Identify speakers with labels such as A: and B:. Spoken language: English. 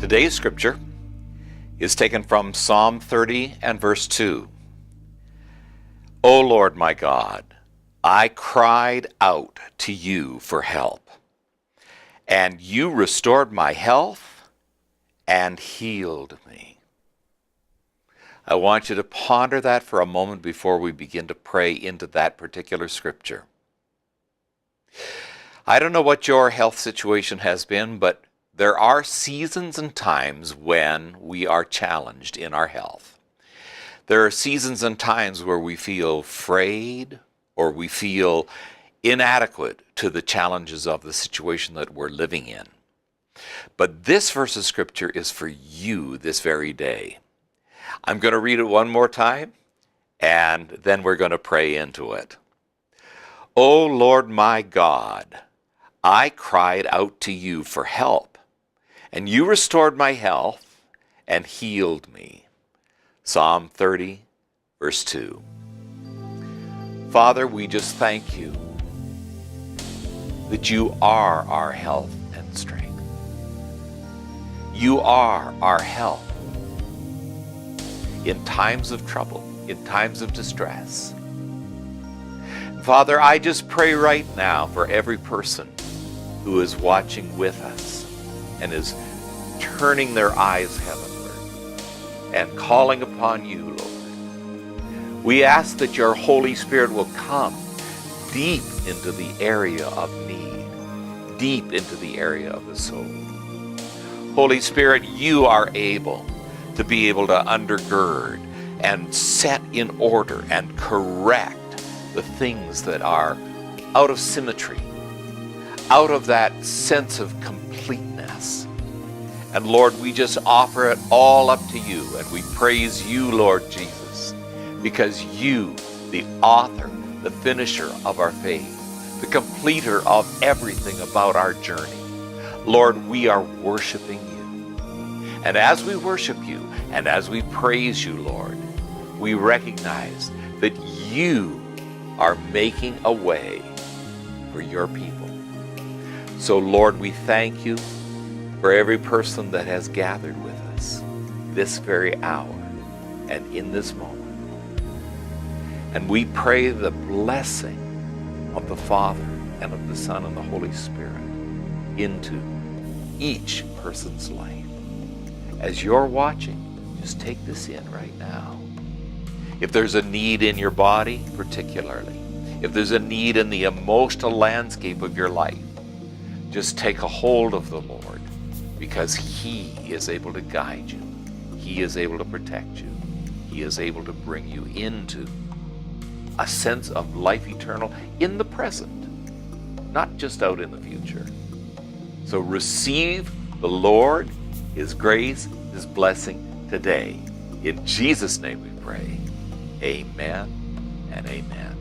A: Today's scripture is taken from Psalm 30 and verse 2. O Lord my God, I cried out to you for help, and you restored my health and healed me. I want you to ponder that for a moment before we begin to pray into that particular scripture. I don't know what your health situation has been, but there are seasons and times when we are challenged in our health. There are seasons and times where we feel afraid or we feel inadequate to the challenges of the situation that we're living in. But this verse of scripture is for you this very day. I'm going to read it one more time, and then we're going to pray into it. O Lord my God, I cried out to you for help, and you restored my health and healed me. Psalm 30, verse 2. Father, we just thank you that you are our health and strength. You are our help in times of trouble, in times of distress. Father, I just pray right now for every person who is watching with us and is turning their eyes heavenward and calling upon you, Lord. We ask that your Holy Spirit will come deep into the area of need, deep into the area of the soul. Holy Spirit, you are able to be able to undergird and set in order and correct the things that are out of symmetry, out of that sense of completeness. And Lord, we just offer it all up to you, and we praise you, Lord Jesus, because you, the author, the finisher of our faith, the completer of everything about our journey. Lord, we are worshiping you. And as we worship you and as we praise you, Lord, we recognize that you are making a way for your people. So, Lord, we thank you for every person that has gathered with us this very hour and in this moment. And we pray the blessing of the Father and of the Son and the Holy Spirit into each person's life. As you're watching, just take this in right now. If there's a need in your body, particularly, if there's a need in the emotional landscape of your life, just take a hold of the Lord, because He is able to guide you. He is able to protect you. He is able to bring you into a sense of life eternal in the present, not just out in the future. So receive the Lord, His grace, His blessing today. In Jesus' name we pray. Amen and amen.